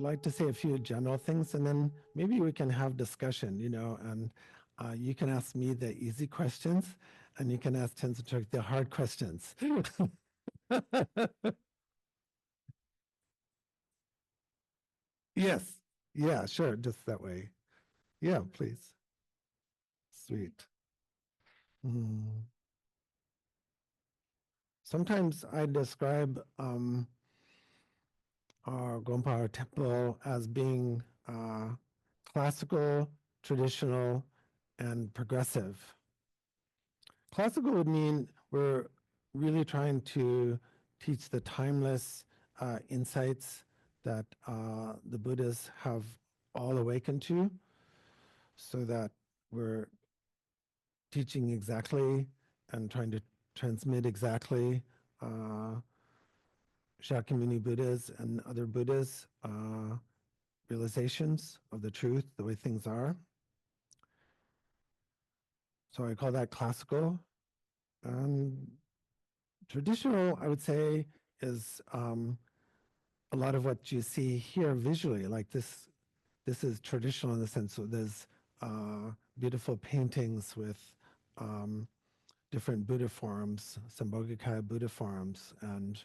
like to say a few general things, and then maybe we can have discussion, and you can ask me the easy questions, and you can ask Tenzing the hard questions. Yes. Yeah, sure. Just that way. Yeah, please. Sweet. Mm. Sometimes I describe our Gompa temple as being classical, traditional, and progressive. Classical would mean we're really trying to teach the timeless insights that the Buddhas have all awakened to, so that we're teaching exactly and trying to transmit exactly uh, Shakyamuni Buddhas and other Buddhas' realizations of the truth, the way things are. So I call that classical. Traditional, I would say, is a lot of what you see here visually. Like this is traditional in the sense that there's beautiful paintings with um, different Buddha forms, Sambhogakaya Buddha forms, and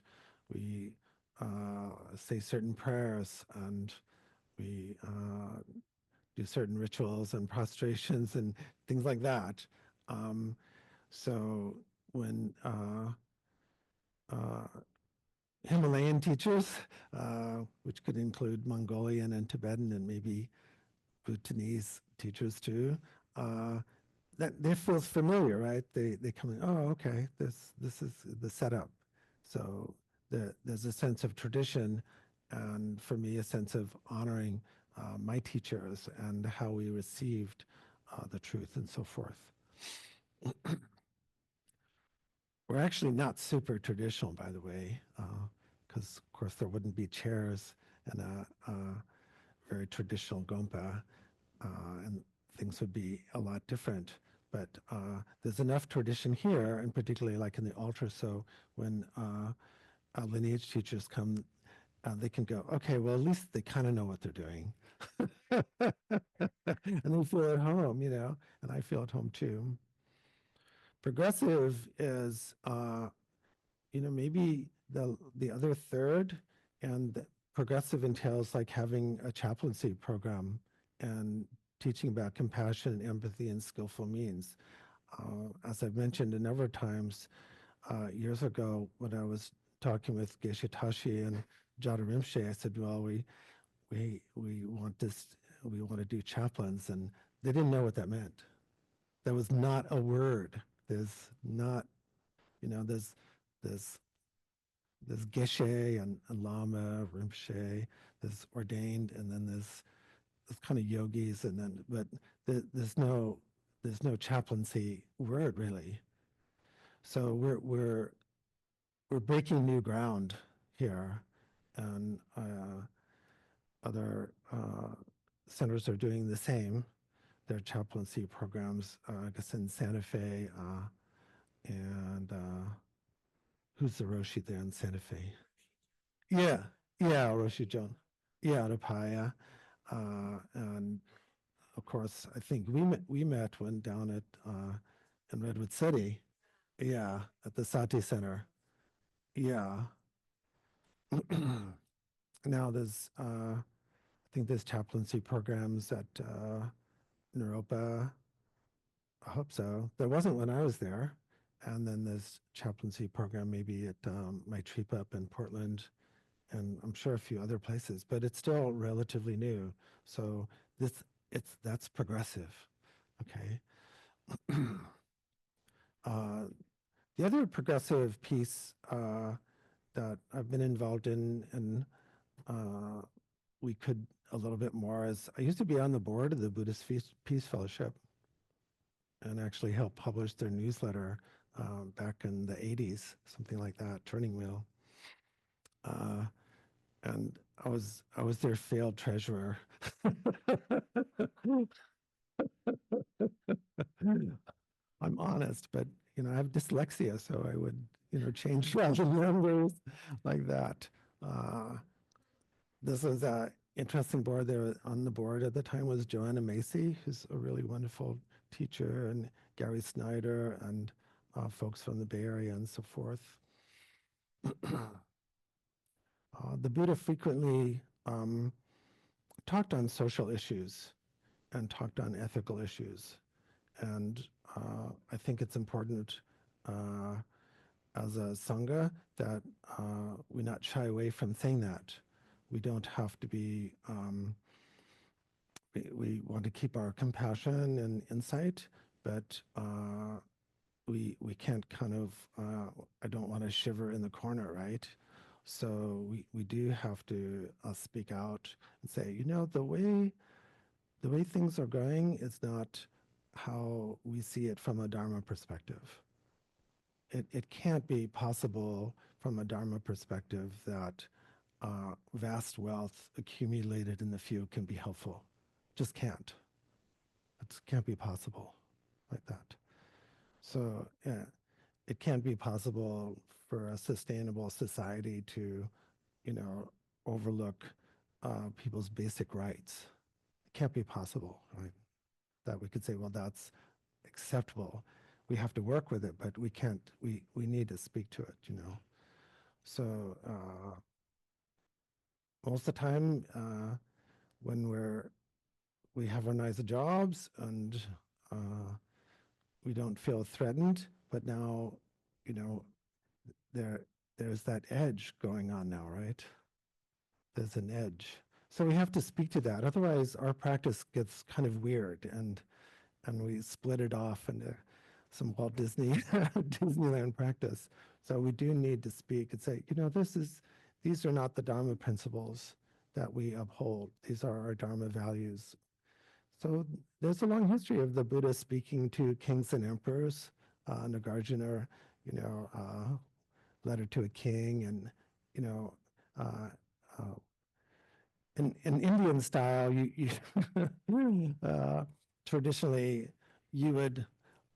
we say certain prayers, and we do certain rituals and prostrations and things like that. So when uh, Himalayan teachers, which could include Mongolian and Tibetan and maybe Bhutanese teachers too, that feels familiar, right? They come in, oh, okay, this is the setup. So there's a sense of tradition, and for me, a sense of honoring my teachers and how we received the truth and so forth. We're actually not super traditional, by the way, because of course there wouldn't be chairs and a very traditional gompa, and things would be a lot different. But there's enough tradition here, and particularly like in the altar. So when lineage teachers come, they can go, okay, well, at least they kind of know what they're doing. And they feel at home, and I feel at home too. Progressive is, maybe the other third, and progressive entails like having a chaplaincy program and teaching about compassion, empathy, and skillful means. As I've mentioned a number of times, years ago when I was talking with Geshe Tashi and Jada Rinpoche, I said, well, we want this, we want to do chaplains, and they didn't know what that meant. That was not a word. There's not, there's there's Geshe and Lama, Rinpoche, there's ordained, and then there's kind of yogis, and then but there's no chaplaincy word really. So we're breaking new ground here, and other centers are doing the same. Their chaplaincy programs, I guess in Santa Fe, and who's the Roshi there in Santa Fe? Yeah, yeah, Roshi John. Yeah, Rapaya. And of course, I think we met when down at in Redwood City. Yeah, at the Sati Center. Yeah. Now there's I think there's chaplaincy programs at Naropa. I hope so. There wasn't when I was there. And then there's chaplaincy program maybe at my trip up in Portland, and I'm sure a few other places, but it's still relatively new. So this that's progressive. Okay. The other progressive piece that I've been involved in, and we could a little bit more, is I used to be on the board of the Buddhist Peace Fellowship and actually helped publish their newsletter back in the 80s, something like that, Turning Wheel. Uh, and I was their failed treasurer. I'm honest, but I have dyslexia, so I would change around the numbers like that. This was interesting board there. On the board at the time was Joanna Macy, who's a really wonderful teacher, and Gary Snyder, and folks from the Bay Area and so forth. The Buddha frequently talked on social issues and talked on ethical issues. And I think it's important as a Sangha that we not shy away from saying that. We don't have to be, we want to keep our compassion and insight, but we can't kind of, I don't want to shiver in the corner, right? So we do have to speak out and say, you know, the way things are going is not how we see it from a Dharma perspective. It can't be possible from a Dharma perspective that vast wealth accumulated in the few can be helpful. Just can't. It can't be possible like that. So yeah, it can't be possible for a sustainable society to, you know, overlook people's basic rights. It can't be possible, right? That we could say, well, that's acceptable. We have to work with it, but we can't. We need to speak to it, you know. So most of the time, when we have our nice jobs and we don't feel threatened, but now, you know, there there's that edge going on now, right? There's an edge. So we have to speak to that. Otherwise, our practice gets kind of weird, and we split it off into some Walt Disney Disneyland practice. So we do need to speak and say, you know, these are not the Dharma principles that we uphold. These are our Dharma values. So there's a long history of the Buddha speaking to kings and emperors. Nagarjuna, you know, letter to a king, and you know, uh, uh, in Indian style, traditionally you would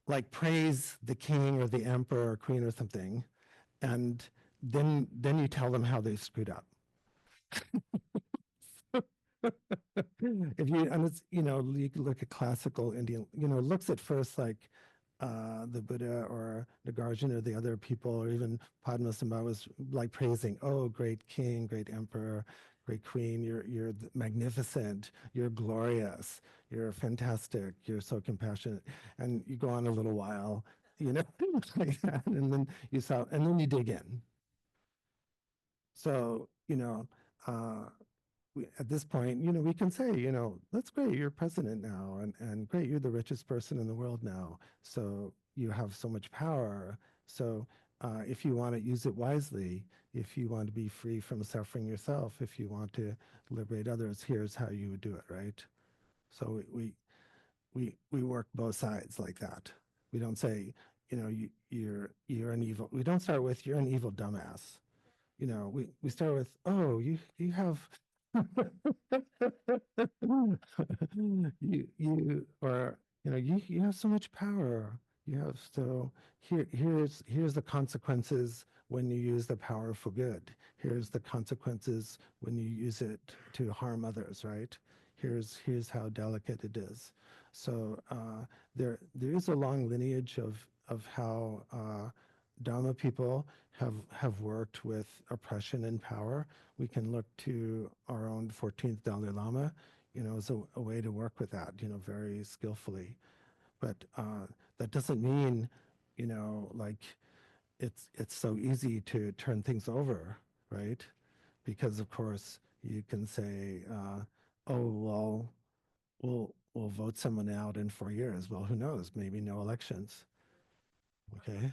like praise the king or the emperor or queen or something, and then you tell them how they screwed up. If you and it's you know you look at classical Indian, you know, it looks at first like the Buddha or Nagarjuna or the other people, or even Padmasambhava was like praising, oh, great king, great emperor, great queen, you're magnificent, you're glorious, you're fantastic, you're so compassionate, and you go on a little while, you know, like that, and then and then you dig in. So you know. At this point, you know, we can say, you know, that's great, you're president now, and great, you're the richest person in the world now. So you have so much power. So if you want to use it wisely, if you want to be free from suffering yourself, if you want to liberate others, here's how you would do it, right? So we work both sides like that. We don't say, you know, you're an evil. We don't start with you're an evil dumbass. You know, we start with, oh, you have you or you know you have so much power. You have so here's the consequences when you use the power for good. Here's the consequences when you use it to harm others, right? Here's how delicate it is. So there is a long lineage of how Dharma people have worked with oppression and power. We can look to our own 14th Dalai Lama, you know, as a way to work with that, you know, very skillfully. But that doesn't mean, you know, like it's so easy to turn things over, right? Because of course you can say, oh well, we'll vote someone out in 4 years. Well, who knows? Maybe no elections. Okay.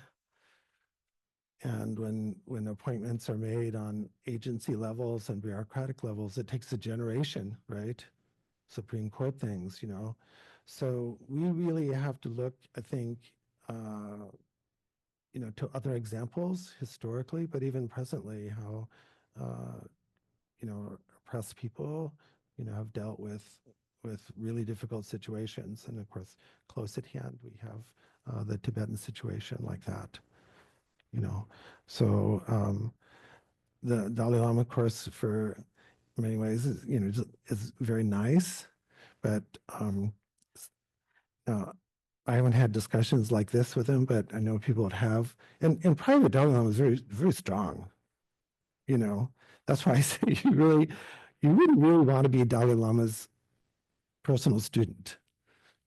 And when appointments are made on agency levels and bureaucratic levels, it takes a generation, right? Supreme Court things, you know. So we really have to look, I think, you know, to other examples historically, but even presently, how, uh, you know, oppressed people, you know, have dealt with really difficult situations. And of course, close at hand, we have the Tibetan situation like that, you know. So the Dalai Lama, of course, for many ways is very nice, but uh, I haven't had discussions like this with him, but I know people that have. And private Dalai Lama is very, very strong. You know, that's why I say you really want to be Dalai Lama's personal student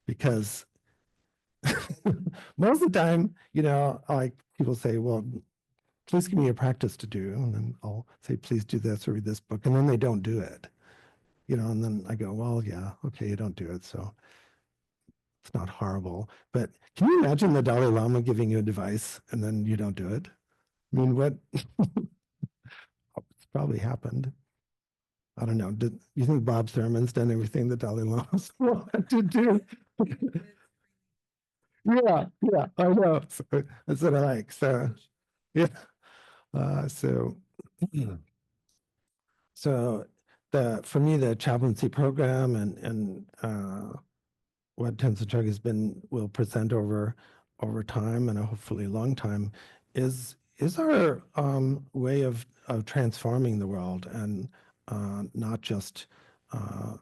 because most of the time, like people say, well, please give me a practice to do. And then I'll say, please do this or read this book. And then they don't do it, and then I go, well, yeah, okay, you don't do it. So it's not horrible. But can you imagine the Dalai Lama giving you advice and then you don't do it? I mean, what it's probably happened. I don't know. Did you think Bob Thurman's done everything the Dalai Lama's wanted to do? Yeah, yeah, I know. So that's what I like. So yeah. So so the for me the chaplaincy program and what Tenzing Chokyi has been will present over time and hopefully a long time is our way of transforming the world and not just uh,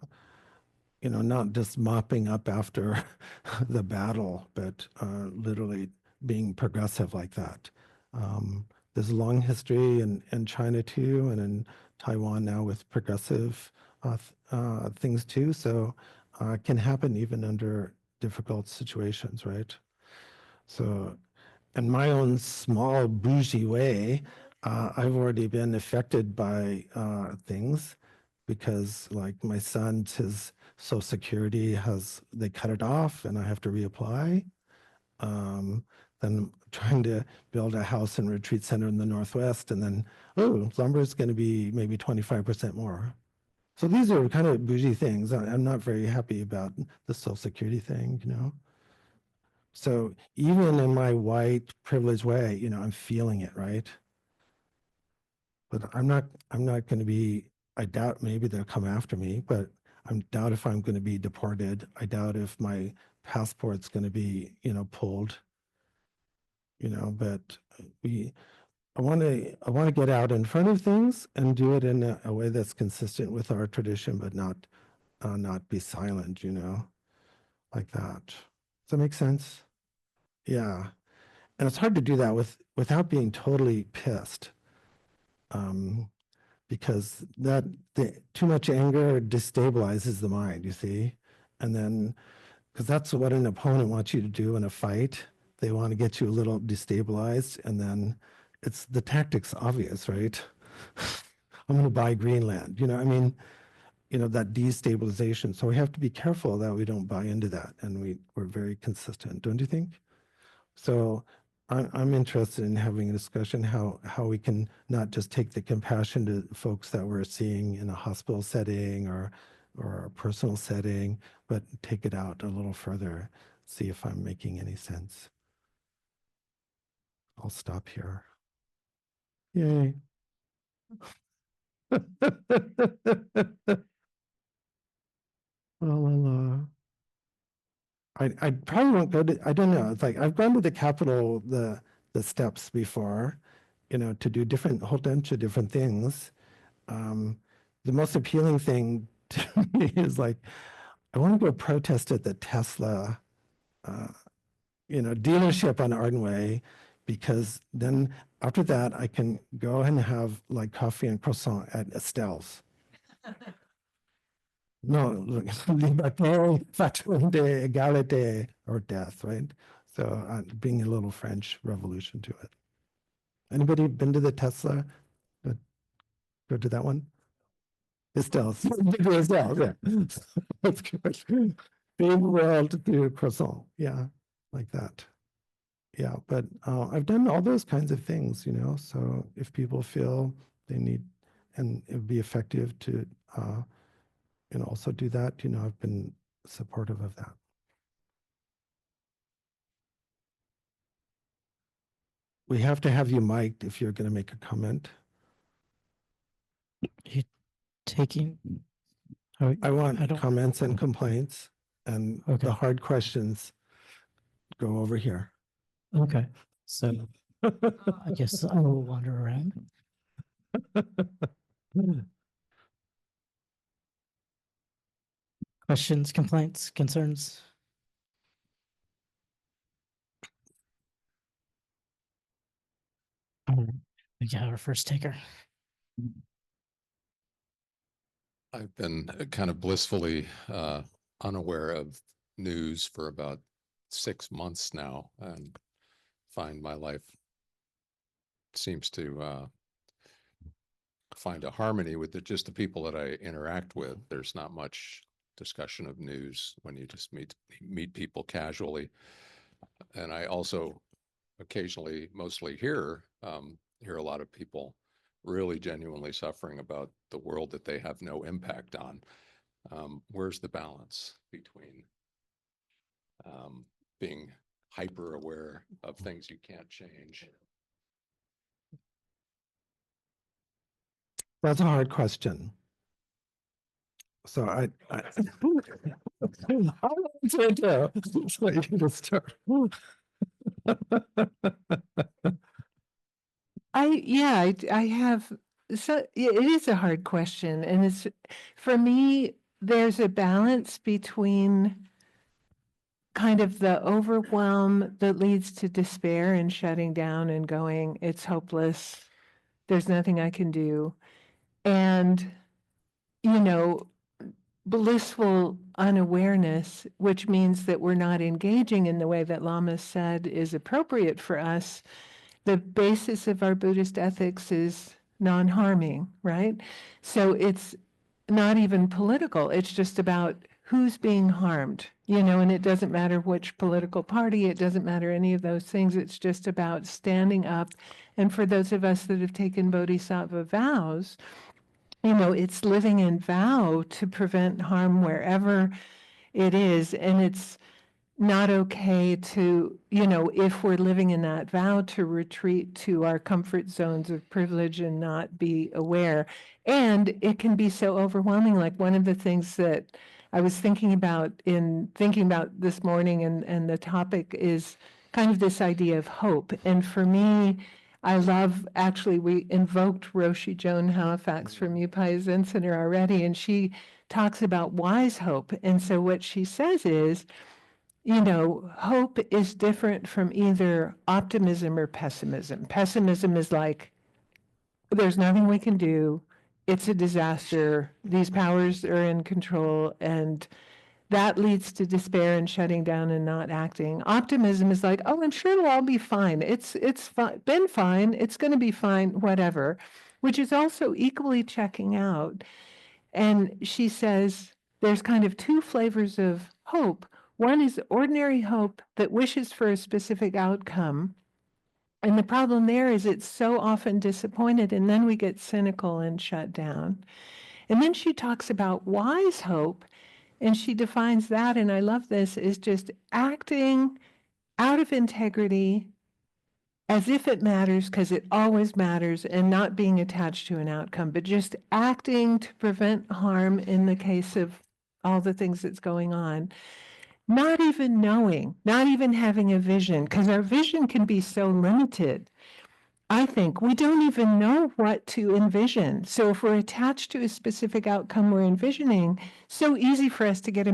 not just mopping up after the battle, but literally being progressive like that. Um, there's a long history in China too, and in Taiwan now with progressive things too. So it can happen even under difficult situations, right? So in my own small bougie way, I've already been affected by things because, like, my son's his Social Security they cut it off, and I have to reapply. Um, then I'm trying to build a house and retreat center in the Northwest, and then lumber is going to be maybe 25% more. So these are kind of bougie things. I'm not very happy about the Social Security thing. So even in my white privileged way, I'm feeling it, right? But I'm not going to be, I doubt maybe they'll come after me, but I doubt if I'm going to be deported. I doubt if my passport's going to be, pulled, but we, I want to get out in front of things and do it in a way that's consistent with our tradition, but not be silent, like that. Does that make sense? Yeah. And it's hard to do that without being totally pissed, um, because too much anger destabilizes the mind, you see, and then because that's what an opponent wants you to do in a fight. They want to get you a little destabilized, and then it's the tactics obvious, right? I'm going to buy Greenland. I mean, that destabilization. So we have to be careful that we don't buy into that, and we're very consistent, don't you think? So I'm interested in having a discussion how we can not just take the compassion to folks that we're seeing in a hospital setting or a personal setting, but take it out a little further, see if I'm making any sense. I'll stop here. Yay. Well, I probably won't go to, I don't know. It's like I've gone to the Capitol, the steps before, to do a whole bunch of different things. Um, the most appealing thing to me is like, I want to go protest at the Tesla, uh, dealership on Arden Way, because then after that, I can go and have like coffee and croissant at Estelle's. No, liberté, fraternité, égalité, or death, right? So bring a little French revolution to it. Anybody been to the Tesla? Go to that one? Estelle's. Estelle's, yeah. That's good. Big world to do croissant. Yeah, like that. Yeah, but I've done all those kinds of things, so if people feel they need, and it would be effective to, also do that, I've been supportive of that. We have to have you mic'd if you're going to make a comment. You taking? I want comments and complaints, and the hard questions go over here. Okay, so I guess I will wander around. Questions, complaints, concerns? All right, we got our first taker. I've been kind of blissfully unaware of news for about 6 months now, and find my life seems to find a harmony with just the people that I interact with. There's not much discussion of news when you just meet people casually. And I also occasionally, mostly hear a lot of people really genuinely suffering about the world that they have no impact on. Where's the balance between being hyper aware of things you can't change? That's a hard question. So I I'll answer it too. So you can just start. I have, so it is a hard question. And it's, for me, there's a balance between kind of the overwhelm that leads to despair and shutting down and going, it's hopeless. There's nothing I can do. And, you know, blissful unawareness, which means that we're not engaging in the way that Lama said is appropriate for us. The basis of our Buddhist ethics is non-harming, right? So it's not even political. It's just about who's being harmed, and it doesn't matter which political party, it doesn't matter any of those things. It's just about standing up. And for those of us that have taken bodhisattva vows, it's living in vow to prevent harm wherever it is. And it's not okay to, if we're living in that vow, to retreat to our comfort zones of privilege and not be aware. And it can be so overwhelming. Like one of the things that I was thinking about this morning, and the topic is kind of this idea of hope. And for me, I love, actually, we invoked Roshi Joan Halifax from Upaya Zen Center already, and she talks about wise hope. And so what she says is, hope is different from either optimism or pessimism. Pessimism is like, there's nothing we can do. It's a disaster. These powers are in control, and that leads to despair and shutting down and not acting. Optimism is like, oh, I'm sure it'll all be fine. It's been fine. It's going to be fine, whatever, which is also equally checking out. And she says there's kind of two flavors of hope. One is ordinary hope that wishes for a specific outcome. And the problem there is it's so often disappointed, and then we get cynical and shut down. And then she talks about wise hope, and she defines that, and I love this, is just acting out of integrity as if it matters, because it always matters, and not being attached to an outcome, but just acting to prevent harm in the case of all the things that's going on. Not even knowing, not even having a vision, because our vision can be so limited. I think we don't even know what to envision. So if we're attached to a specific outcome we're envisioning, so easy for us to get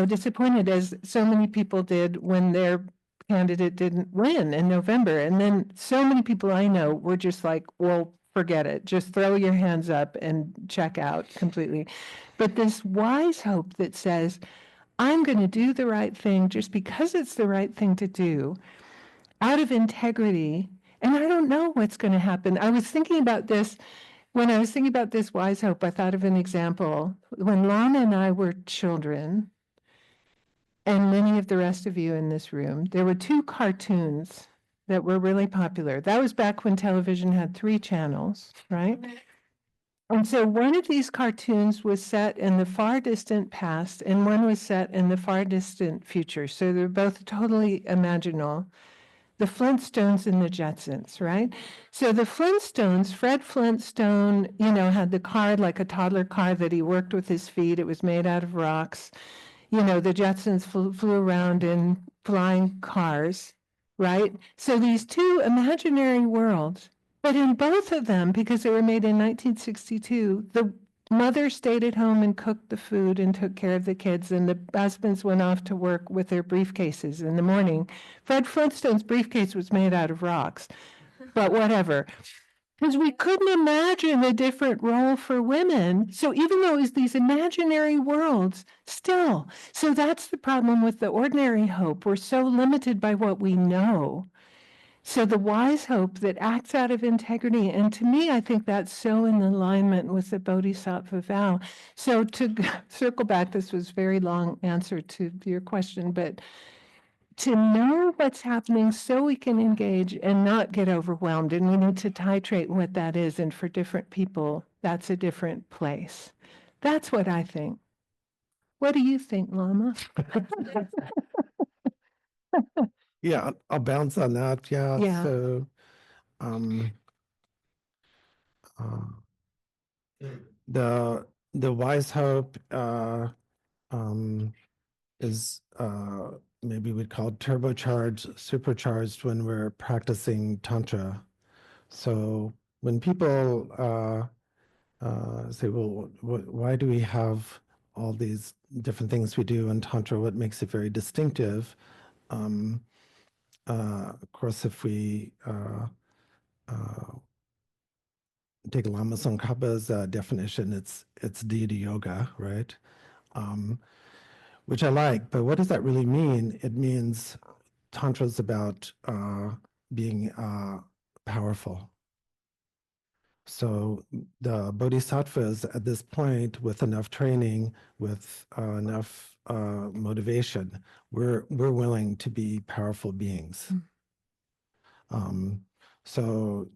disappointed, as so many people did when their candidate didn't win in November. And then so many people I know were just like, well, forget it. Just throw your hands up and check out completely. But this wise hope that says, I'm going to do the right thing just because it's the right thing to do, out of integrity, and I don't know what's going to happen. I was thinking about this, when I was thinking about this wise hope, I thought of an example. When Lana and I were children, and many of the rest of you in this room, there were two cartoons that were really popular. That was back when television had 3 channels, right? And so one of these cartoons was set in the far distant past, and one was set in the far distant future. So they're both totally imaginal. The Flintstones and the Jetsons, right? So the Flintstones, Fred Flintstone, had the car, like a toddler car that he worked with his feet. It was made out of rocks. The Jetsons flew around in flying cars, right? So these two imaginary worlds. But in both of them, because they were made in 1962, mother stayed at home and cooked the food and took care of the kids, and the husbands went off to work with their briefcases in the morning. Fred Flintstone's briefcase was made out of rocks, but whatever. Because we couldn't imagine a different role for women. So even though it's these imaginary worlds, still. So that's the problem with the ordinary hope. We're so limited by what we know. So the wise hope that acts out of integrity, and to me, I think that's so in alignment with the Bodhisattva vow. So to circle back, this was a very long answer to your question, but to know what's happening so we can engage and not get overwhelmed. And we need to titrate what that is. And for different people, that's a different place. That's what I think. What do you think, Lama? Yeah, I'll bounce on that. Yeah. Yeah. So, uh, the wise hope is maybe we'd call it turbocharged, supercharged when we're practicing tantra. So when people say, well, why do we have all these different things we do in tantra? What makes it very distinctive? Of course, if we take Lama Tsongkhapa's definition, it's deity yoga, right? Which I like, but what does that really mean? It means Tantra is about being powerful. So the bodhisattvas at this point, with enough training, with enough motivation, we're willing to be powerful beings. So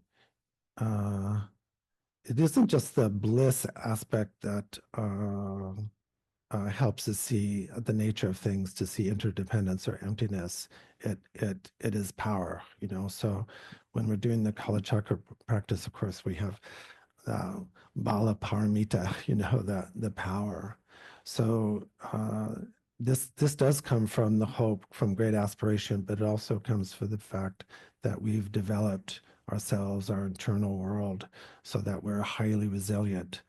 it isn't just the bliss aspect that helps us see the nature of things, to see interdependence or emptiness. It is power, you know. So when we're doing the Kala Chakra practice, of course, we have Bala Paramita, you know, the power. So this does come from the hope, from great aspiration, but it also comes from the fact that we've developed ourselves, our internal world, so that we're highly resilient.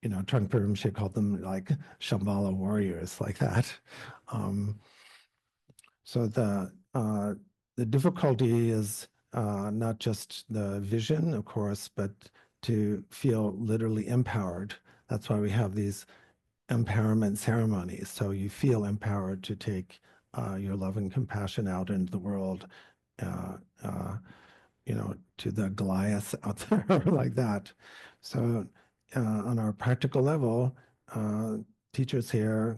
You know, Trungpa Rinpoche called them like Shambhala warriors, like that. So the difficulty is not just the vision, of course, but to feel literally empowered. That's why we have these empowerment ceremonies. So you feel empowered to take your love and compassion out into the world, you know, to the Goliath out there like that. So on our practical level, teachers here,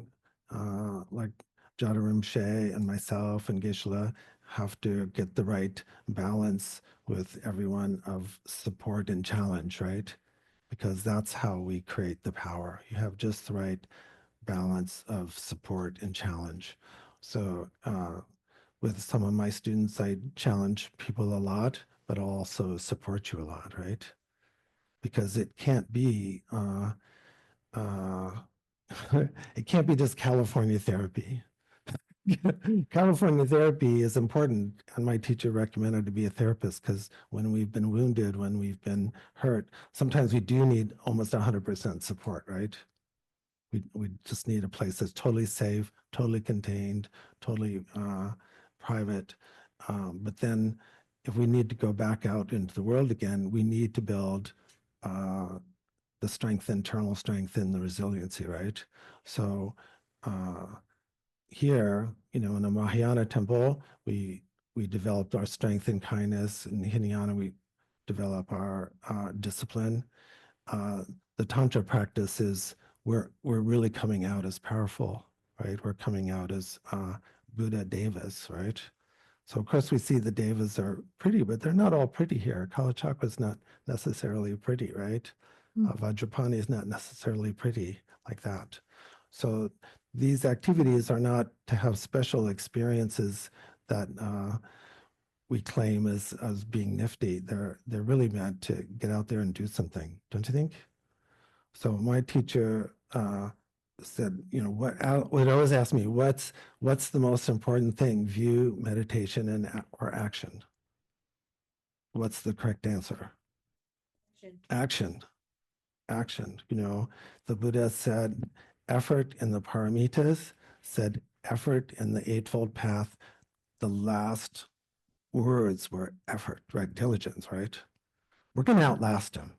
like Jada Rinpoche and myself and Geshe-la, have to get the right balance with everyone of support and challenge, right? Because that's how we create the power. You have just the right balance of support and challenge. So with some of my students, I challenge people a lot, but I'll also support you a lot, right? Because it can't be it can't be just California therapy. California therapy is important, and my teacher recommended to be a therapist because when we've been wounded, when we've been hurt, sometimes we do need almost 100% support, right? We just need a place that's totally safe, totally contained, totally private. But then if we need to go back out into the world again, we need to build the strength, internal strength, and the resiliency, right? So here, you know, in a Mahayana temple, we developed our strength and kindness. In Hinayana, we develop our discipline. The Tantra practice is we're really coming out as powerful, right? We're coming out as Buddha Devas, right? So of course we see the Devas are pretty, but they're not all pretty here. Kalachakra is not necessarily pretty, right? Vajrapani is not necessarily pretty like that. So these activities are not to have special experiences that we claim as being nifty. They're really meant to get out there and do something, don't you think? So my teacher said, you know, would always ask me, what's the most important thing, view, meditation, and or action? What's the correct answer? Action. action. You know, the Buddha said effort in the paramitas, said effort in the Eightfold Path. The last words were effort, right? Diligence, right? We're going to outlast him.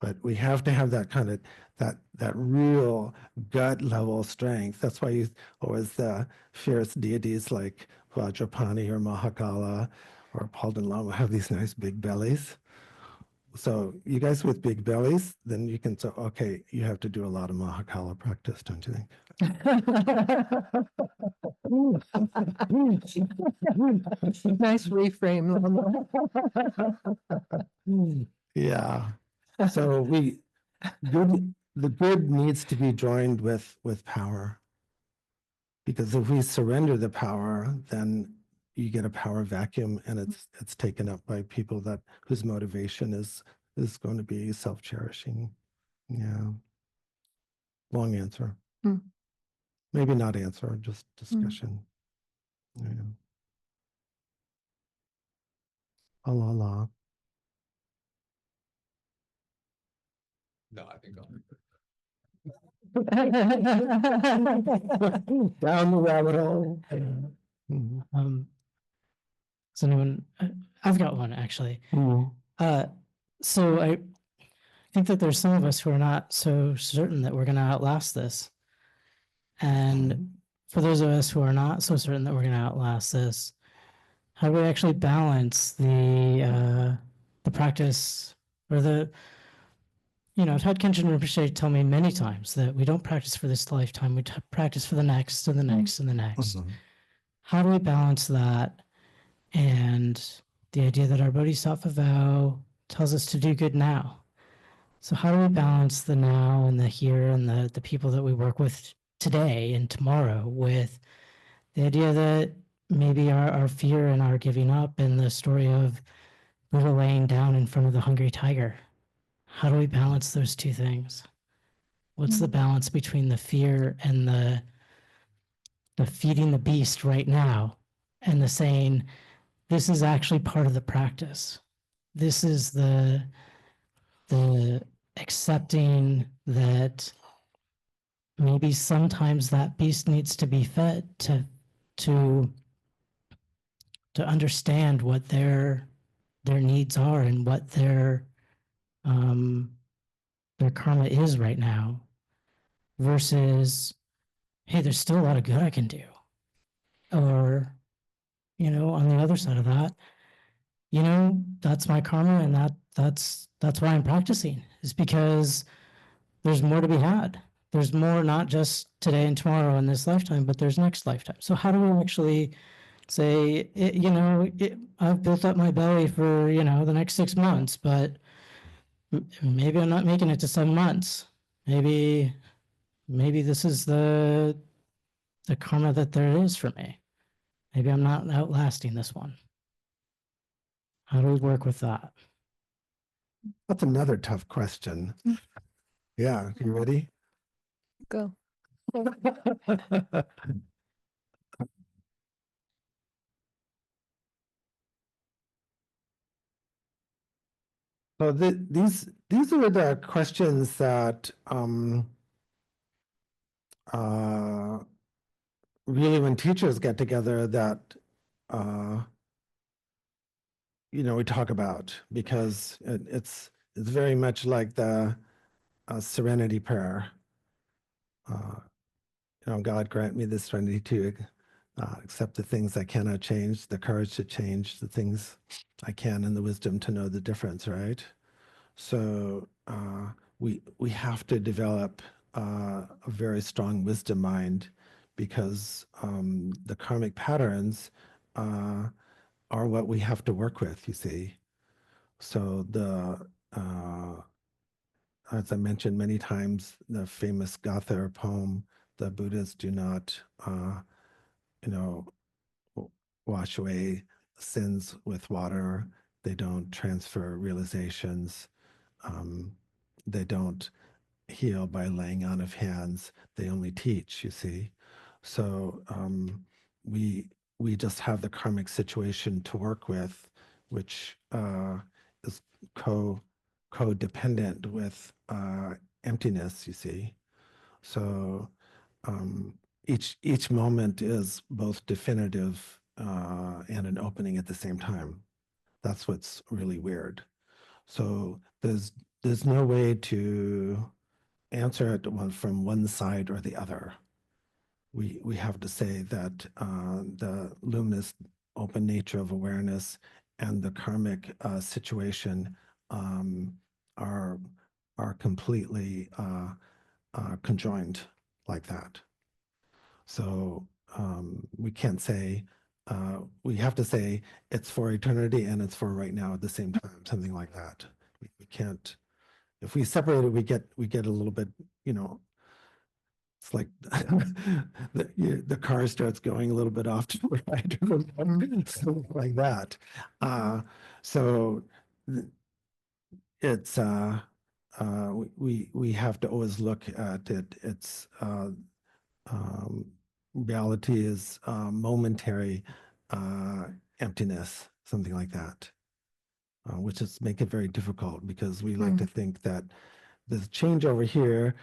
But we have to have that kind of that real gut level strength. That's why you always the fierce deities like Vajrapani or Mahakala or Palden Lama have these nice big bellies. So you guys with big bellies, then you can say, okay, you have to do a lot of Mahakala practice, don't you think? Nice reframe, Lama. Yeah. So the good needs to be joined with power. Because if we surrender the power, then you get a power vacuum and it's taken up by people that whose motivation is going to be self-cherishing. Yeah. Long answer. Mm. Maybe not answer, just discussion. Yeah. Allah Allah. No, I think Down the rabbit hole. Mhm. Does anyone, I've got one actually. Mhm. So I think that there's some of us who are not so certain that we're going to outlast this. And for those of us who are not so certain that we're going to outlast this, how do we actually balance the practice or I've had Kenshin Rinpoche tell me many times that we don't practice for this lifetime, we practice for the next and the next and the next. Mhm. How do we balance that and the idea that our Bodhisattva vow tells us to do good now? So how do we balance the now and the here and the people that we work with today and tomorrow with the idea that maybe our fear and our giving up and the story of Buddha laying down in front of the hungry tiger? How do we balance those two things? What's the balance between the fear and the feeding the beast right now and the saying, this is actually part of the practice. This is the accepting that maybe sometimes that beast needs to be fed to understand what their needs are and what their karma is right now, versus, hey, there's still a lot of good I can do. Or, on the other side of that, that's my karma, and that's why I'm practicing, is because there's more to be had. There's more, not just today and tomorrow in this lifetime, but there's next lifetime. So how do we actually say, I've built up my belly for, the next 6 months, but maybe I'm not making it to 7 months. Maybe this is the karma that there is for me. Maybe I'm not outlasting this one. How do we work with that? That's another tough question. Yeah, you ready? Go. So these are the questions that really, when teachers get together, that we talk about, because it's very much like the serenity prayer. God grant me the serenity to accept the things I cannot change, the courage to change the things I can, and the wisdom to know the difference, right? So we have to develop a very strong wisdom mind, because the karmic patterns are what we have to work with, you see. So as I mentioned many times, the famous Gatha poem, the Buddhas do not, you know, wash away sins with water. They don't transfer realizations. They don't heal by laying on of hands. They only teach, you see. So we just have the karmic situation to work with, which is codependent with emptiness, you see. So each moment is both definitive and an opening at the same time. That's what's really weird. So there's no way to answer it from one side or the other. We have to say that the luminous open nature of awareness and the karmic situation are completely conjoined like that. So we can't say, we have to say it's for eternity and it's for right now at the same time, something like that. We can't, if we separate it, we get a little bit, it's like the car starts going a little bit off to the right or the left, something like that. So it's we have to always look at it. It's reality is momentary emptiness, something like that, which is make it very difficult because we like to think that there's change over here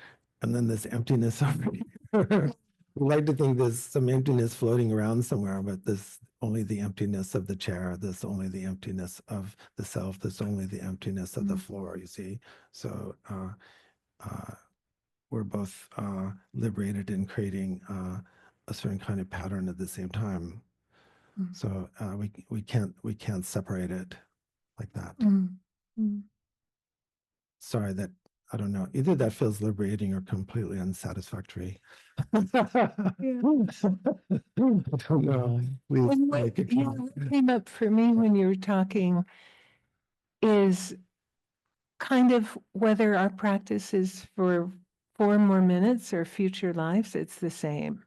and then there's emptiness over here. We like to think there's some emptiness floating around somewhere, but there's only the emptiness of the chair. There's only the emptiness of the self. There's only the emptiness of the floor, you see. So we're both liberated in creating a certain kind of pattern at the same time. So we can't separate it like that. Sorry that I don't know. Either that feels liberating or completely unsatisfactory. I don't know. Please make it clear. What came up for me when you were talking is kind of whether our practice is for 4 more minutes or future lives, it's the same,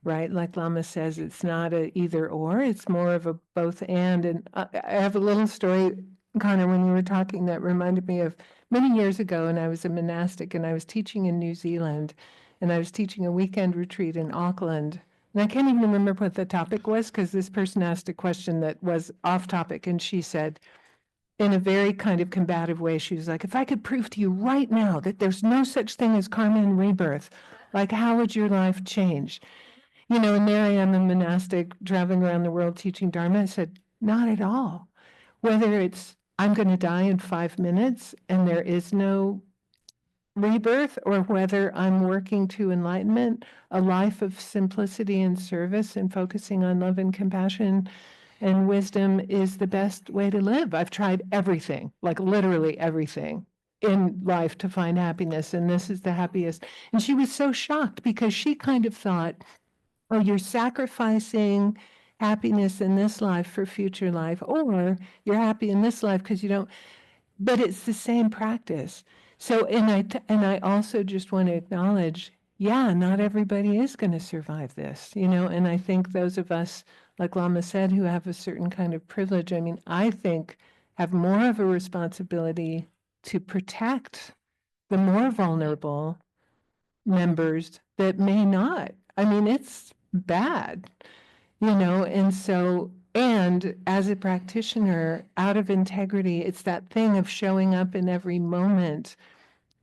right? Like Lama says, it's not a either or, it's more of a both and. And I have a little story, Connor, when you were talking that reminded me of many years ago, and I was a monastic and I was teaching in New Zealand, and I was teaching a weekend retreat in Auckland. And I can't even remember what the topic was because this person asked a question that was off topic, and she said, in a very kind of combative way, she was like, if I could prove to you right now that there's no such thing as karma and rebirth, like how would your life change? And there I am, a monastic traveling around the world teaching Dharma. I said, not at all. Whether it's I'm going to die in 5 minutes and there is no rebirth, or whether I'm working to enlightenment, a life of simplicity and service and focusing on love and compassion and wisdom is the best way to live. I've tried everything, like literally everything in life to find happiness, and this is the happiest. And she was so shocked because she kind of thought, oh, you're sacrificing happiness in this life for future life, or you're happy in this life because you don't, but it's the same practice. So, and I also just want to acknowledge, yeah, not everybody is going to survive this, and I think those of us, like Lama said, who have a certain kind of privilege, I mean, I think have more of a responsibility to protect the more vulnerable members that may not. I mean, it's bad, and so, and as a practitioner, out of integrity, it's that thing of showing up in every moment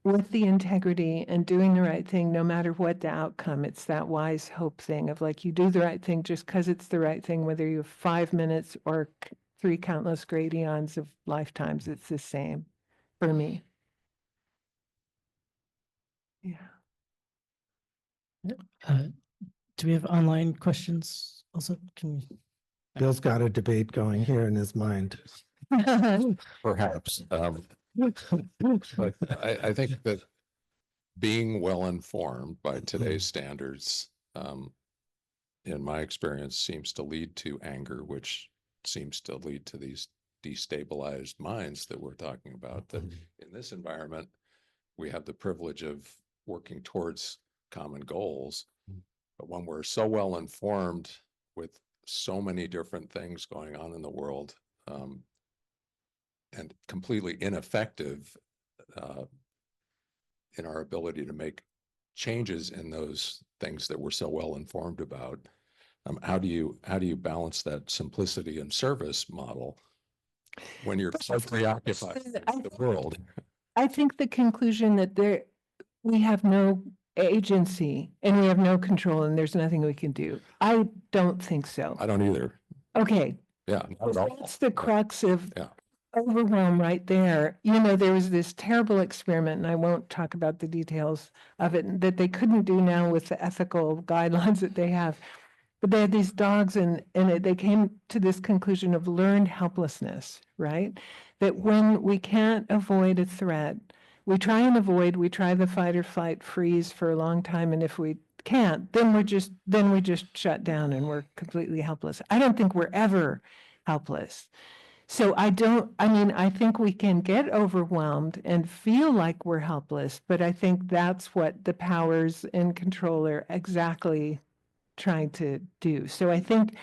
with the integrity and doing the right thing, no matter what the outcome. It's that wise hope thing of like, you do the right thing just because it's the right thing, whether you have 5 minutes or 3 countless great eons of lifetimes, it's the same for me. Yeah. Do we have online questions also? Can we? Bill's got a debate going here in his mind. Perhaps. But I think that being well informed by today's standards, in my experience, seems to lead to anger, which seems to lead to these destabilized minds that we're talking about. That in this environment, we have the privilege of working towards common goals. But when we're so well informed with so many different things going on in the world, and completely ineffective in our ability to make changes in those things that we're so well informed about, how do you balance that simplicity and service model when you're so preoccupied with the world? I think the conclusion that we have no agency and we have no control and there's nothing we can do. I don't think so. I don't either. Okay, Yeah, not at all. that's the crux of Yeah. overwhelm right there. You know, there was this terrible experiment, and I won't talk about the details of it, that they couldn't do now with the ethical guidelines that they have. But they had these dogs, and they came to this conclusion of learned helplessness, right? That when we can't avoid a threat, we try the fight or flight freeze for a long time, and if we can't, then we just shut down and we're completely helpless. I don't think we're ever helpless. So I mean, I think we can get overwhelmed and feel like we're helpless, but I think that's what the powers in control are exactly trying to do. So I think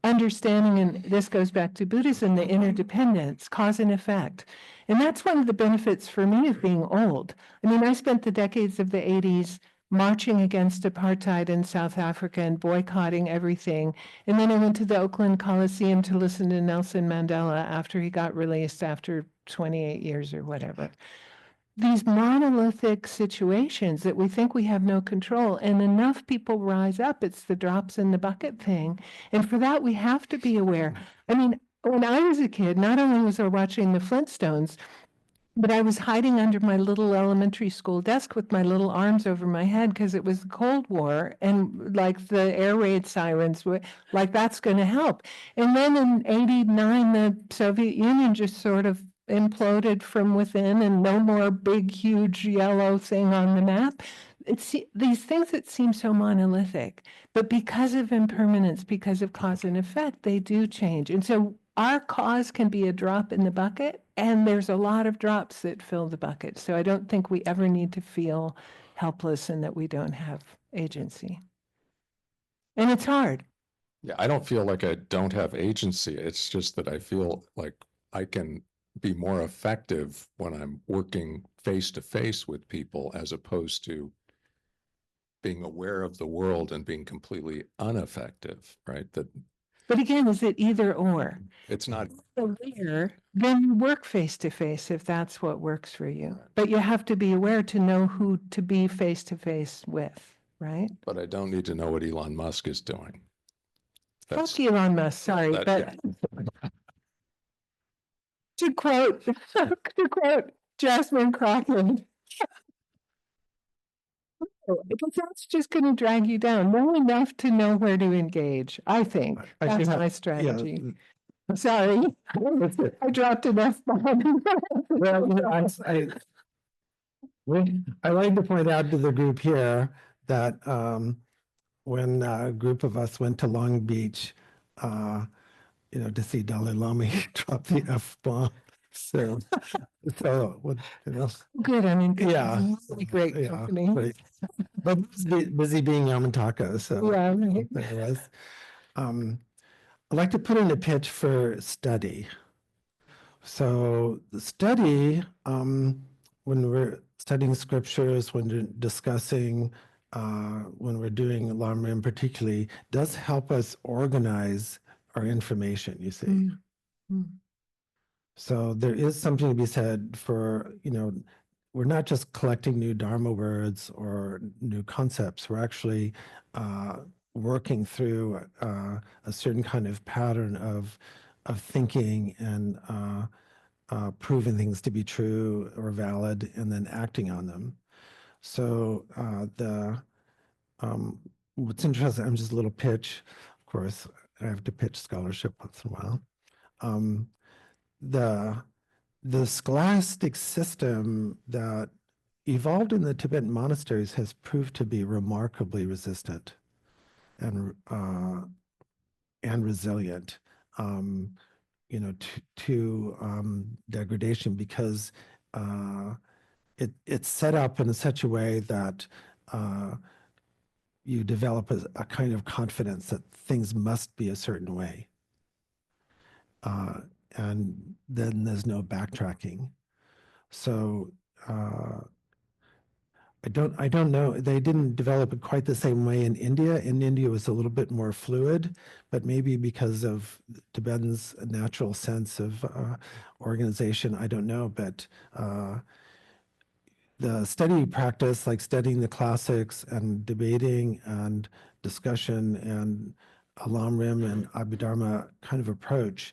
understanding, and this goes back to Buddhism, the interdependence, cause and effect. And that's one of the benefits for me of being old. I mean, I spent the decades of the 80s marching against apartheid in South Africa and boycotting everything. And then I went to the Oakland Coliseum to listen to Nelson Mandela after he got released after 28 years or whatever. These monolithic situations that we think we have no control, and enough people rise up, it's the drops in the bucket thing. And for that, we have to be aware. I mean, when I was a kid, not only was I watching the Flintstones, but I was hiding under my little elementary school desk with my little arms over my head because it was the Cold War, and like the air raid sirens were like, that's going to help. And then in 89, the Soviet Union just sort of imploded from within, and no more big, huge yellow thing on the map. It's these things that seem so monolithic, but because of impermanence, because of cause and effect, they do change. And so our cause can be a drop in the bucket, and there's a lot of drops that fill the bucket. So I don't think we ever need to feel helpless and that we don't have agency. And it's hard. Yeah, I don't feel like I don't have agency. It's just that I feel like I can be more effective when I'm working face to face with people as opposed to being aware of the world and being completely ineffective, right? But again, is it either or? It's not. Aware, then you work face to face if that's what works for you. But you have to be aware to know who to be face to face with, right? But I don't need to know what Elon Musk is doing. Fuck Elon Musk, sorry, but to quote Jasmine Crockett, because that's just going to drag you down. Know enough to know where to engage, I think. That's my strategy. Yeah. Sorry, I dropped enough bombs. Well, you know, I like to point out to the group here that when a group of us went to Long Beach, you know, to see Dalai Lama, he dropped the F-bomb. So what, you know, Good, I mean, yeah, really great yeah, company. but busy being Yamataka, so Yeah, right. there was. I'd like to put in a pitch for study. So the study, when we're studying scriptures, when we're discussing, when we're doing Lamrim particularly, does help us organize our information, you see. So there is something to be said for, you know, we're not just collecting new Dharma words or new concepts. We're actually working through a certain kind of pattern of thinking and proving things to be true or valid and then acting on them. So what's interesting, I'm just a little pitch, of course, I have to pitch scholarship once in a while. The scholastic system that evolved in the Tibetan monasteries has proved to be remarkably resistant and resilient, you know, to degradation because it's set up in such a way that you develop a kind of confidence that things must be a certain way. And then there's no backtracking. So I don't know. They didn't develop it quite the same way in India. In India, it was a little bit more fluid, but maybe because of Tibetans' natural sense of organization, I don't know. But the study practice, like studying the classics and debating and discussion and Alam Rim and Abhidharma kind of approach,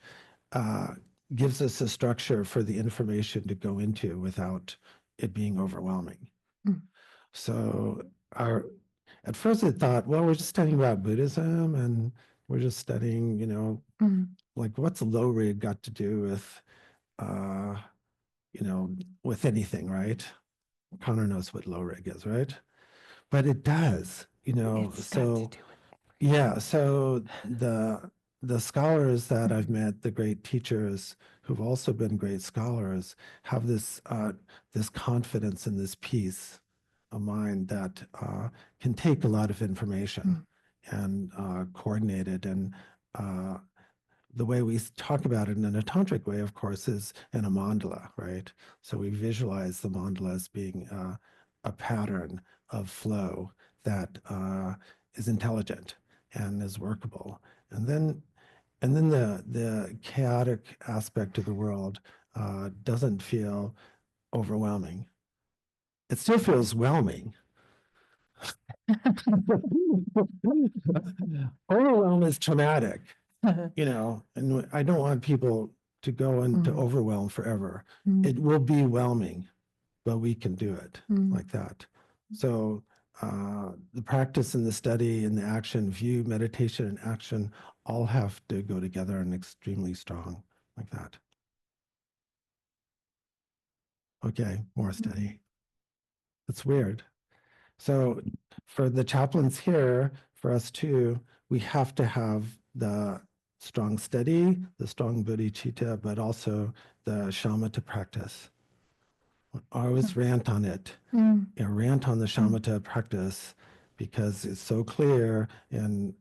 gives us a structure for the information to go into without it being overwhelming. Mm. So at first I thought, well, we're just studying about Buddhism and we're just studying, like what's low rig got to do with, with anything, right? Connor knows what low rig is, right? But it does, It's got to so do with yeah, so the scholars that I've met, the great teachers who've also been great scholars, have this confidence in this peace of mind that can take a lot of information and coordinate it. And the way we talk about it in a tantric way, of course, is in a mandala, right? So we visualize the mandala as being a pattern of flow that is intelligent and is workable. And then the chaotic aspect of the world doesn't feel overwhelming. It still feels whelming. Overwhelm is traumatic, and I don't want people to go into overwhelm forever. It will be whelming, but we can do it like that. So the practice and the study and the action, view, meditation, and action all have to go together and extremely strong like that. Okay, more study. It's weird. So for the chaplains here, for us too, we have to have the strong steady, the strong bodhicitta, but also the shamatha practice. I always rant on it. Rant on the shamatha practice because it's so clear in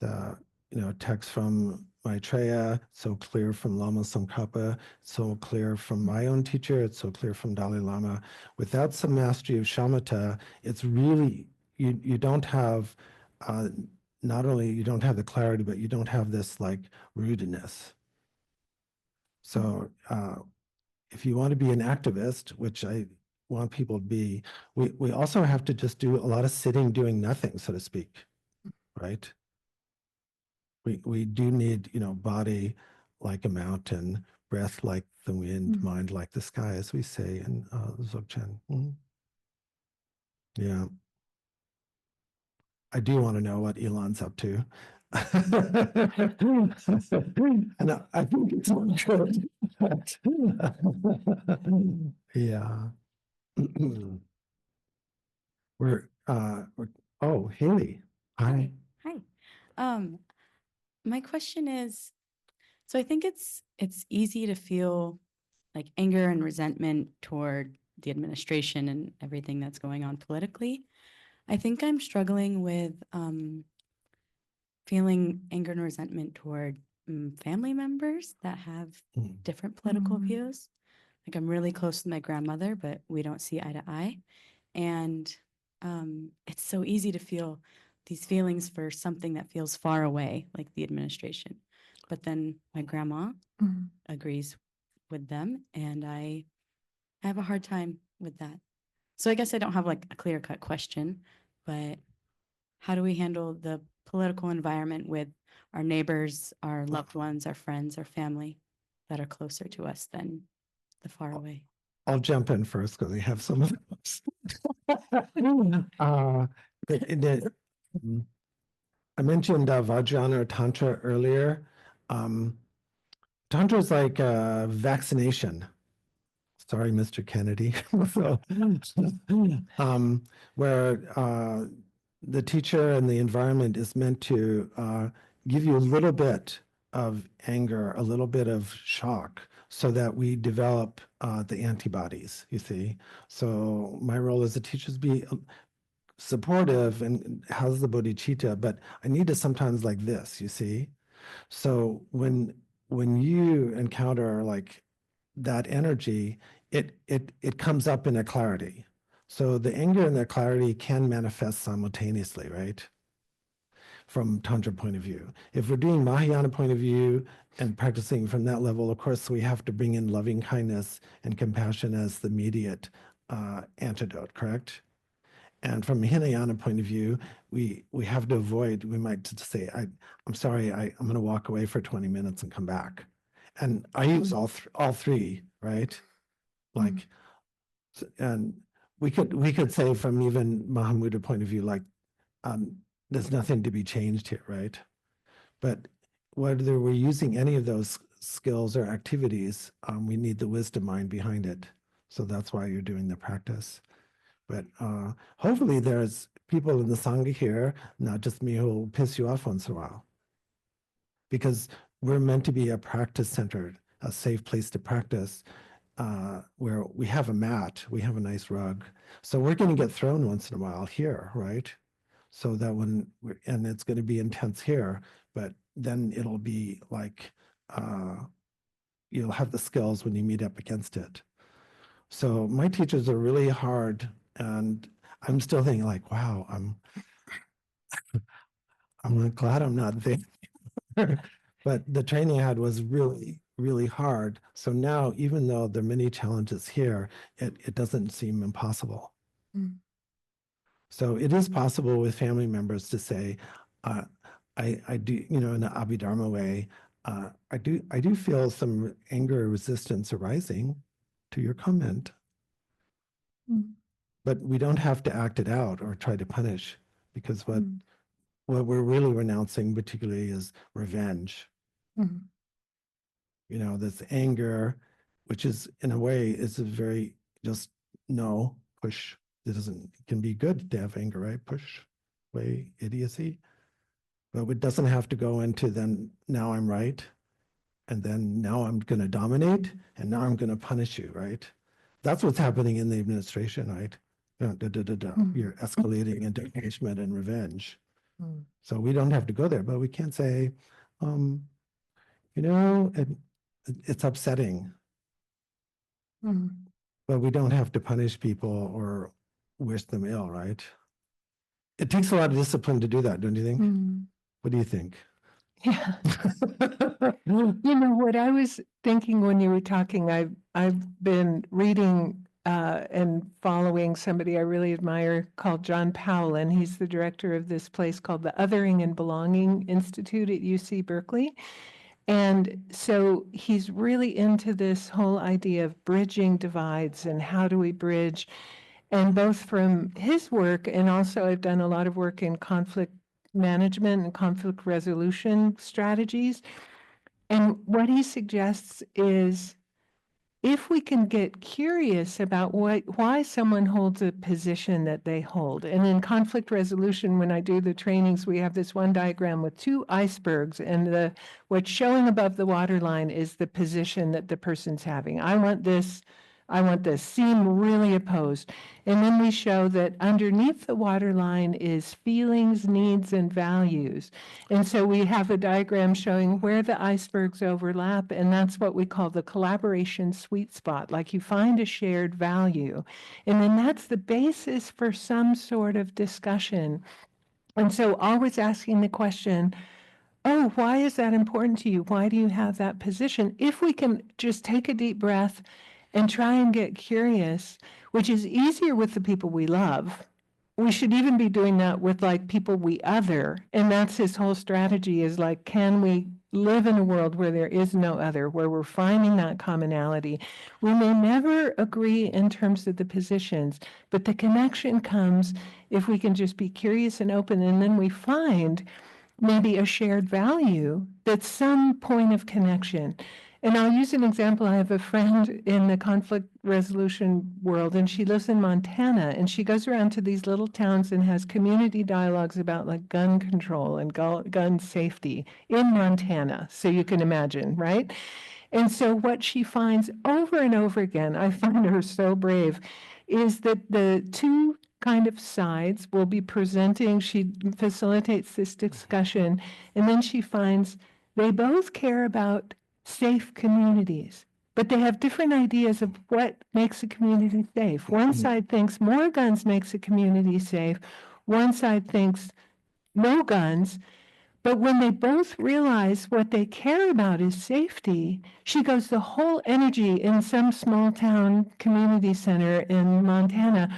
the text from Maitreya, so clear from Lama Tsongkhapa, so clear from my own teacher, it's so clear from Dalai Lama. Without some mastery of shamatha, it's really you don't have not only you don't have the clarity, but you don't have this like rudeness. So if you want to be an activist, which I want people to be, we also have to just do a lot of sitting, doing nothing, so to speak, right? We do need, body like a mountain, breath like the wind, mind like the sky, as we say in Dzogchen. Yeah. I do want to know what Elon's up to. And I think it's all good. Yeah. we're oh, Haley. Hi. Hi. My question is, so I think it's easy to feel like anger and resentment toward the administration and everything that's going on politically. I think I'm struggling with feeling anger and resentment toward family members that have different political views. Like I'm really close to my grandmother, but we don't see eye to eye. And it's so easy to feel these feelings for something that feels far away, like the administration. But then my grandma agrees with them, and I have a hard time with that. So I guess I don't have like a clear-cut question, but how do we handle the political environment with our neighbors, our loved ones, our friends, our family that are closer to us than the far away? I'll jump in first because I have some of those. I mentioned Vajrayana or Tantra earlier. Tantra is like a vaccination. Sorry, Mr. Kennedy. So, where the teacher and the environment is meant to give you a little bit of anger, a little bit of shock, so that we develop the antibodies, you see. So my role as a teacher is be supportive and house the bodhicitta, but I need to sometimes like this, you see. So when you encounter like that energy, it comes up in a clarity. So the anger and the clarity can manifest simultaneously, right? From Tantra point of view. If we're doing Mahayana point of view and practicing from that level, of course, we have to bring in loving kindness and compassion as the immediate antidote, correct? And from a Hinayana point of view, we have to avoid, we might just say, I'm sorry, I'm going to walk away for 20 minutes and come back. And I use all three, right? Like, and we could say from even Mahamudra point of view, like, there's nothing to be changed here, right? But whether we're using any of those skills or activities, we need the wisdom mind behind it. So that's why you're doing the practice. But hopefully there's people in the Sangha here, not just me, who will piss you off once in a while. Because we're meant to be a practice-centered, a safe place to practice, where we have a mat, we have a nice rug. So we're going to get thrown once in a while here, right? So that and it's going to be intense here, but then it'll be like, you'll have the skills when you meet up against it. So my teachers are really hard, and I'm still thinking like, wow, I'm glad I'm not there. But the training I had was really, really hard. So now, even though there are many challenges here, it doesn't seem impossible. So it is possible with family members to say, I do, in an Abhidharma way, I do feel some anger or resistance arising to your comment. But we don't have to act it out or try to punish, because what we're really renouncing particularly is revenge. This anger, which is in a way is a very just push. It can be good to have anger, right? Push away idiocy. But it doesn't have to go into then now I'm right, and then now I'm going to dominate, and now I'm going to punish you, right? That's what's happening in the administration, right? You're escalating into punishment and revenge. So we don't have to go there, but we can say, it's upsetting. But we don't have to punish people or wish them ill, right? It takes a lot of discipline to do that, don't you think? What do you think? Yeah. What I was thinking when you were talking, I've been reading and following somebody I really admire called John Powell, and he's the director of this place called the Othering and Belonging Institute at UC Berkeley. And so he's really into this whole idea of bridging divides and how do we bridge. And both from his work, and also I've done a lot of work in conflict management and conflict resolution strategies. And what he suggests is, if we can get curious about why someone holds a position that they hold. And in conflict resolution, when I do the trainings, we have this one diagram with two icebergs, and what's showing above the waterline is the position that the person's having. I want this, seem really opposed. And then we show that underneath the waterline is feelings, needs, and values. And so we have a diagram showing where the icebergs overlap, and that's what we call the collaboration sweet spot. Like, you find a shared value, and then that's the basis for some sort of discussion. And so always asking the question, oh, why is that important to you? Why do you have that position? If we can just take a deep breath and try and get curious, which is easier with the people we love. We should even be doing that with like people we other. And that's his whole strategy, is like, can we live in a world where there is no other, where we're finding that commonality? We may never agree in terms of the positions, but the connection comes if we can just be curious and open, and then we find maybe a shared value that's some point of connection. And I'll use an example. I have a friend in the conflict resolution world, and she lives in Montana, and she goes around to these little towns and has community dialogues about like gun control and gun safety in Montana. So you can imagine, right? And so what she finds over and over again, I find her so brave, is that the two kind of sides will be presenting. She facilitates this discussion, and then she finds they both care about safe communities, but they have different ideas of what makes a community safe. One side thinks more guns makes a community safe. One side thinks no guns. But when they both realize what they care about is safety, she goes, the whole energy in some small town community center in Montana.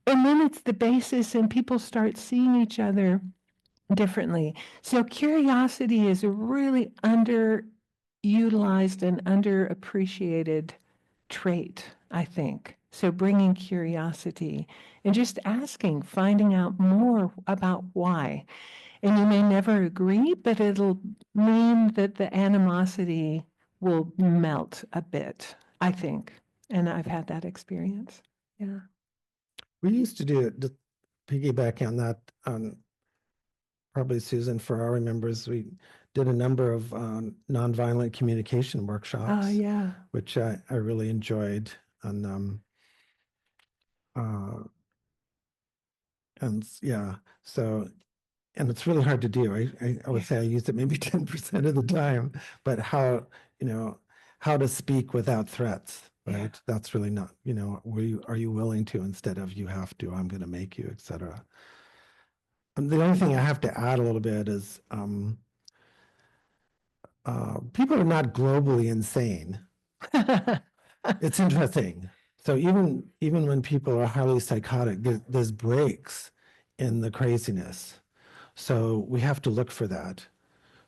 And then it's the basis, and people start seeing each other differently. So curiosity is a really underutilized and underappreciated trait, I think. So bringing curiosity and just asking, finding out more about why. And you may never agree, but it'll mean that the animosity will melt a bit, I think. And I've had that experience. Yeah. We used to do it, to piggyback on that, probably Susan, for our members, we did a number of nonviolent communication workshops, Yeah. which I really enjoyed. And yeah, so, and it's really hard to do. I would say I used it maybe 10% of the time, but how, how to speak without threats, right? Yeah. That's really not, are you willing to, instead of you have to, I'm going to make you, etc. The only thing I have to add a little bit is people are not globally insane. It's interesting. So even when people are highly psychotic, there's breaks in the craziness. So we have to look for that.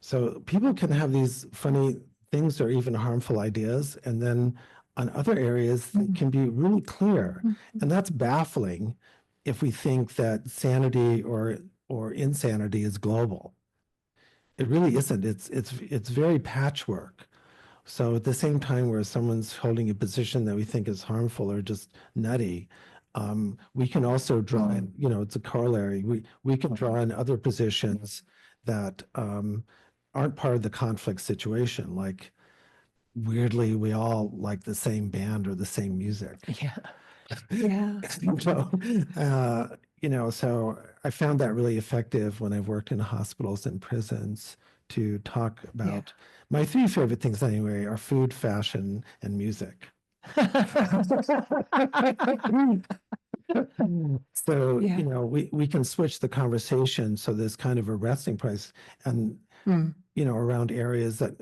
So people can have these funny things or even harmful ideas, and then on other areas they can be really clear. And that's baffling if we think that sanity or insanity is global. It really isn't. It's very patchwork. So at the same time where someone's holding a position that we think is harmful or just nutty, we can also draw in, it's a corollary. We can draw in other positions that aren't part of the conflict situation. Like, weirdly, we all like the same band or the same music. Yeah. Yeah. So, so I found that really effective when I've worked in hospitals and prisons to talk about my three favorite things anyway are food, fashion, and music. So, we can switch the conversation. So there's kind of a resting place and, around areas that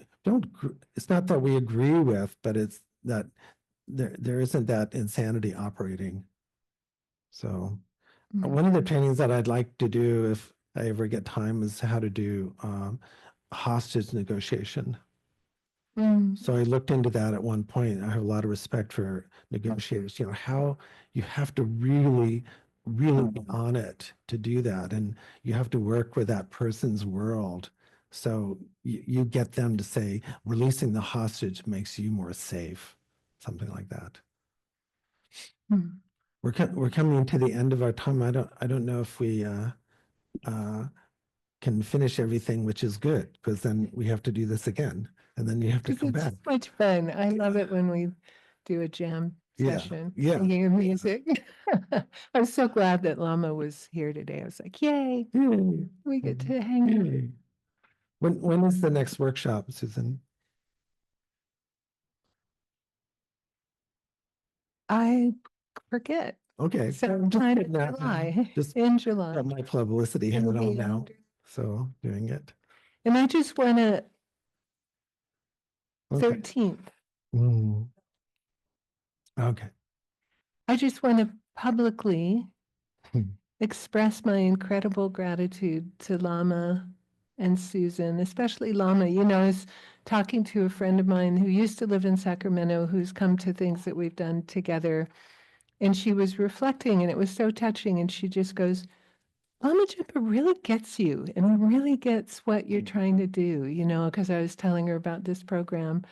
it's not that we agree with, but it's that there isn't that insanity operating. So one of the trainings that I'd like to do if I ever get time is how to do hostage negotiation. So I looked into that at one point. I have a lot of respect for negotiators, how you have to really, really be on it to do that. And you have to work with that person's world. So you get them to say, releasing the hostage makes you more safe, something like that. We're coming to the end of our time. I don't know if we can finish everything, which is good, because then we have to do this again, and then you have to come It's back. much fun. I love it when we do a jam session, singing and music. I'm so glad that Lama was here today. I was like, yay, we get to hang out. When is the next workshop, Susan? I forget. Okay. Sometime in July. Just in July. got my publicity hat on now, so doing it. And I just want to 13th. Okay. I just want to publicly express my incredible gratitude to Lama and Susan, especially Lama. I was talking to a friend of mine who used to live in Sacramento, who's come to things that we've done together. And she was reflecting, and it was so touching. And she just goes, Lama Jimpa really gets you and really gets what you're trying to do, because I was telling her about this program.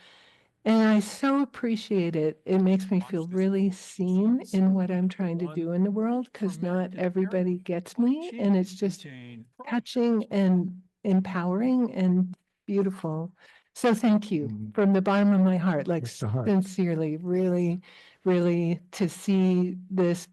And I so appreciate it. It makes me feel really seen in what I'm trying to do in the world, because not everybody gets me. And it's just touching and empowering and beautiful. So thank you from the bottom of my heart, like sincerely, really, really, to see this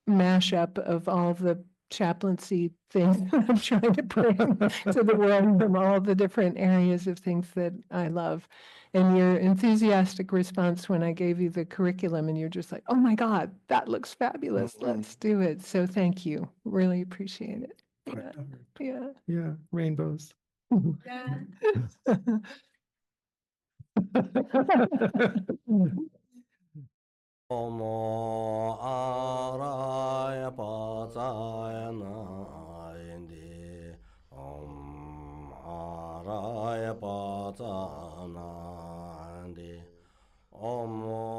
mashup of all the chaplaincy things that I'm trying to bring to the world from all the different areas of things that I love. And your enthusiastic response when I gave you the curriculum, and you're just like, oh my God, that looks fabulous. Let's do it. So thank you. Really appreciate it. Yeah. Yeah. Rainbows. Omo araya pazayana indi araya pazana indi Omo